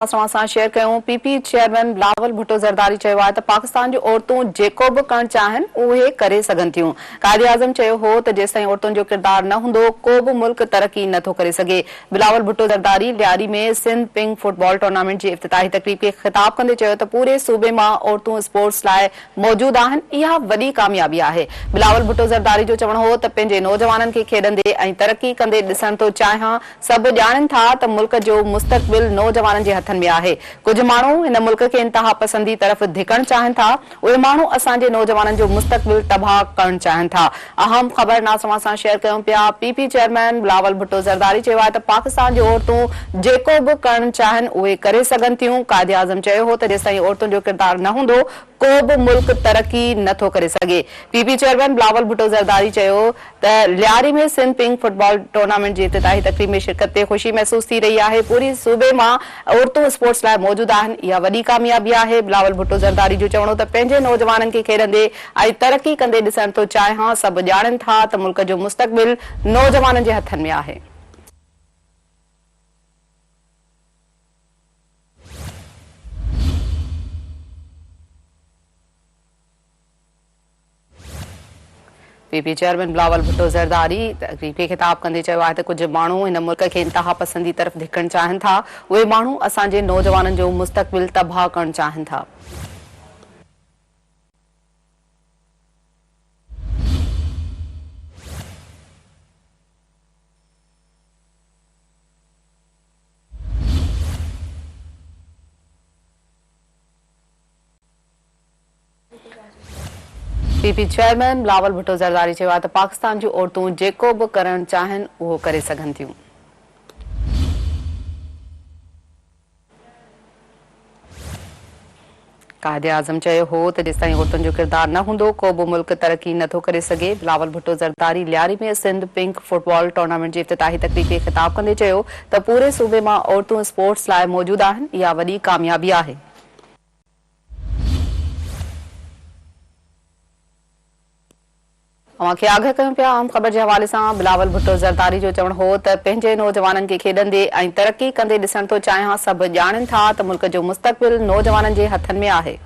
Share कयूं PP chairman Bilawal Bhutto Zardari चयो आहे त पाकिस्तान जूं औरतूं जेको बि करणु चाहिनि उहे करे सघनि थियूं। कायदे आज़म चयो हो त जेसिताईं औरतुनि जो किरदार न हूंदो को बि मुल्क तरक़ी नथो करे सघे। बिलावल भुट्टो ज़रदारी लियारी में सिंध पिंक फुटबॉल टूर्नामेंट जी इफ़्तिताही तक़रीब खे ख़िताब कंदे चयो त पूरे सूबे मां औरतूं स्पोर्ट्स लाइ मौजूद आहिनि। इहा वॾी कामयाबी आहे। बिलावल भुट्टो ज़रदारी जो चवणु हो त पंहिंजे नौजवाननि खे खेॾंदे ऐं तरक़ी कंदे ॾिसण थो चाहियां। सभु ॼाणनि था त मुल्क जो मुस्तक़बिल नौजवाननि जे हथनि में आहे। कुछ माण्हू हिन मुल्क खे इंतहा पसंदी तरफ़ धिकण चाहिनि था। उहे माण्हू असांजे नौजवाननि जो मुस्तक़बिल तबाह करणु चाहिनि था। अहम ख़बर नासमा सां शेयर कयूं पिया। पीपी चेयरमैन बिलावल भुट्टो ज़रदारी चयो आहे त पाकिस्तान जूं औरतूं जेको बि करणु चाहिनि उहे करे सघनि थियूं। कायदे आज़म चयो हो त जेसिताईं औरतुनि जो किरदार न हूंदो को बि मुल्क तरक़ी नथो करे सघे। पीपी चेयरमैन बिलावल भुट्टो ज़रदारी चयो त लियारी में सिंध पिंक फुटबॉल टूर्नामेंट जी इफ़्तिताही तक़रीब में शिरकत ते ख़ुशी महसूस थी रही आहे। पूरी सूबे मां औरतूं स्पोर्ट्स लाइ मौजूद आहिनि। इहा वॾी कामयाबी आहे। बिलावल भुट्टो ज़रदारी जो चवणो त पंहिंजे नौजवाननि खे खेॾंदे ऐं तरक़ी कंदे ॾिसण थो चाहियां। सभु ॼाणनि था त मुल्क जो मुस्तक़बिल नौजवाननि जे हथनि में आहे। पीपी चेयरमैन बिलावल भुट्टो ज़रदारी तक़रीब खे ख़िताब कंदे चयो आहे त कुझु माण्हू हिन मुल्क खे इंतहा पसंदी तरफ़ धिकणु चाहिनि था। उहे माण्हू असांजे नौजवाननि जो मुस्तक़बिल तबाह करणु चाहिनि था। पीपी चेयरमैन बिलावल भुट्टो ज़रदारी चयो आहे त पाकिस्तान जूं औरतूं जेको बि करणु चाहिनि उहो करे सघनि थियूं। कायदे आज़म चयो हो त जेसिताईं औरतुनि जो किरदार न हूंदो को बि मुल्क तरक़ी नथो करे सघे। बिलावल भुट्टो ज़रदारी लियारी में सिंध पिंक फुटबॉल टूर्नामेंट जी इफ़्तिताही तक़रीब खे ख़िताब कंदे चयो त पूरे सूबे मां औरतूं स्पोर्ट्स लाइ मौजूद आहिनि। इहा वॾी कामयाबी आहे। अवांखे आगाह कयूं पिया आम ख़बर जे हवाले सां। बिलावल भुट्टो ज़रदारी जो चवणु हो त पंहिंजे नौजवाननि खे खेॾंदे ऐं तरक़ी कंदे ॾिसण थो चाहियां। सभु ॼाणनि था त मुल्क जो मुस्तक़बिल नौजवाननि जे हथनि में आहे।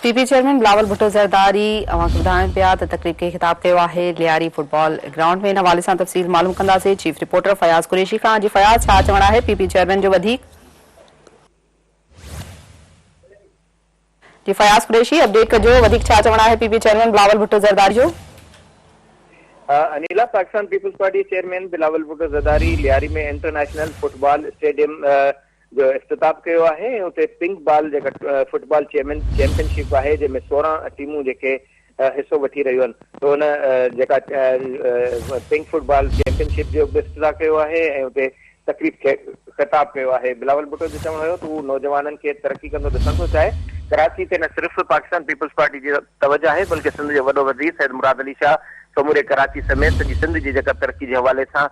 पीपी चेयरमैन बिलावल भुट्टो ज़रदारी अवांखे ॿुधाइनि पिया त तक़रीब खे ख़िताब कयो आहे लियारी फुटबॉल ग्राउंड में। हिन हवाले सां तफ़सील मालूम कंदासीं चीफ रिपोर्टर फयाज़ कुरैशी खां। जी फयाज़, छा चवणु आहे पीपी चेयरमैन जो वधीक? जी फयाज़ कुरैशी, अपडेट कजो, वधीक छा चवणु आहे पीपी चेयरमैन बिलावल भुट्टो ज़रदारी जो? अनिला, पाकिस्तान पीपल्स पार्टी चेयरमैन बिलावल भुट्टो ज़रदारी लियारी में इंटरनेशनल फुटबॉल स्टेडियम जो इफ्तिताब कयो आहे। उते पिंक बॉल जेका फुटबॉल चैंपियनशिप आहे जंहिंमें 16 टीमूं जेके हिसो वठी रहियूं आहिनि। त हुन जेका पिंक फुटबॉल चैंपियनशिप जो बि इफ्तिताह कयो आहे ऐं उते तक़रीब खे ख़िताब कयो आहे। बिलावल भुट्टो जो चवणु हुयो त हू नौजवाननि खे तरक़ी कंदो ॾिसण थो चाहे। कराची ते न सिर्फ़ पाकिस्तान पीपल्स पार्टी जी तवजो आहे बल्कि सिंध जो वॾो वज़ीर सैयद मुराद अली शाह समूरे कराची समेत सॼी सिंध जी जेका तरक़ी जे हवाले सां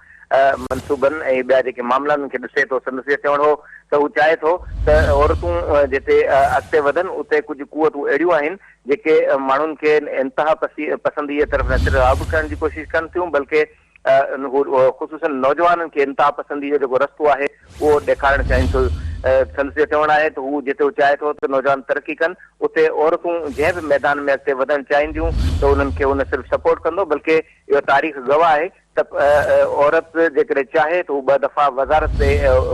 मनसूबनि ऐं ॿिया जेके मामला खे ॾिसे थो। संदसि चवणु हो त हू चाहे थो त औरतूं जिते अॻिते वधनि उते कुझु कुवतूं अहिड़ियूं आहिनि जेके माण्हुनि खे इंतहा पसंदीअ तरफ़ न सिर्फ़ु आबू करण जी कोशिशि कनि थियूं बल्कि ख़ुसूसन नौजवाननि खे इंतहा पसंदी जो जेको रस्तो आहे उहो ॾेखारणु चाहिनि थो। संदसि चवणु आहे त हू जिते हू चाहे थो त नौजवान तरक़ी कनि उते औरतूं जंहिं बि मैदान में अॻिते वधणु चाहींदियूं त उन्हनि खे उन सिर्फ़ु सपोर्ट कंदो बल्कि इहो तारीख़ गवाह आहे त औरत जेकॾहिं चाहे त हू 2 दफ़ा वज़ारत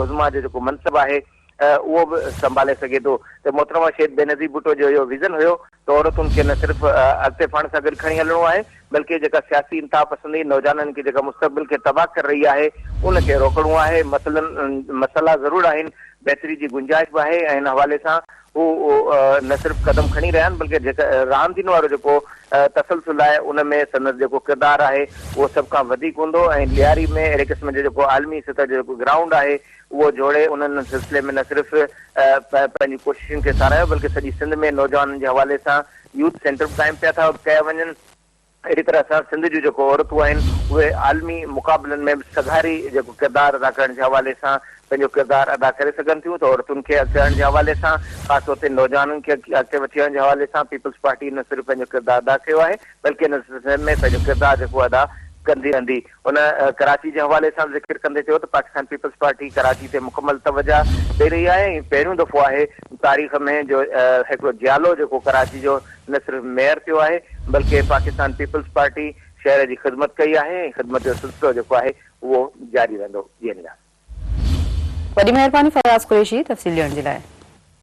उज़मा जो जेको मनसब आहे उहो बि संभाले सघे थो। त मोहतरमा शेख बेनज़ीर भुट्टो जो इहो विज़न हुयो त औरतुनि खे न सिर्फ़ु अॻिते पाण सां गॾु खणी हलणो आहे बल्कि जेका सियासी इंतहा पसंदी नौजवाननि खे जेका मुस्तक़बिल खे तबाह करे रही आहे उनखे रोकणो आहे। मसला ज़रूरु आहिनि, बहितरी जी गुंजाइश बि आहे ऐं हिन हवाले सां न सिर्फ़ क़दम खणी रहिया आहिनि बल्कि जेका राम दीन वारो जेको तसलसल आहे उन में संदसि जेको किरदारु आहे उहो सभ खां वधीक हूंदो ऐं लियारी में अहिड़े क़िस्म जो जेको आलमी सतह जो जेको ग्राउंड आहे उहो जोड़े उन्हनि सिलसिले में न सिर्फ़ पंहिंजी कोशिशुनि खे साराहियो बल्कि सॼी सिंध में नौजवाननि जे हवाले सां यूथ सेंटर क़ाइमु पिया था कया वञनि। अहिड़ी तरह सां सिंध जूं जेको औरतूं आहिनि उहे आलमी मुक़ाबलनि में सघारी जेको किरदारु अदा करण जे हवाले सां पंहिंजो किरदारु अदा करे सघनि थियूं। त औरतुनि खे अॻिते आणण जे हवाले सां ख़ासि तौर ते नौजवाननि खे अॻिते वठी वञण जे हवाले सां पीपल्स पार्टी न सिर्फ़ पंहिंजो किरदारु अदा कयो आहे बल्कि हिन सिलसिले में पंहिंजो किरदारु जेको अदा कंदी रहंदी। उन कराची जे हवाले सां ज़िक्र कंदे चयो त पाकिस्तान पीपल्स पार्टी कराची ते मुकमल तवजा ॾेई रही आहे ऐं पहिरियों दफ़ो आहे तारीख़ में जो हिकिड़ो जियालो जेको कराची जो न सिर्फ़ मेयर थियो आहे बल्कि पाकिस्तान पीपल्स पार्टी शहर जी ख़िदमत कई आहे ऐं ख़िदमत जो सिलसिलो जेको आहे उहो जारी रहंदो। जी वॾी महिरबानी फयाज़ कुरैशी तफ़सील ॾियण जे लाइ।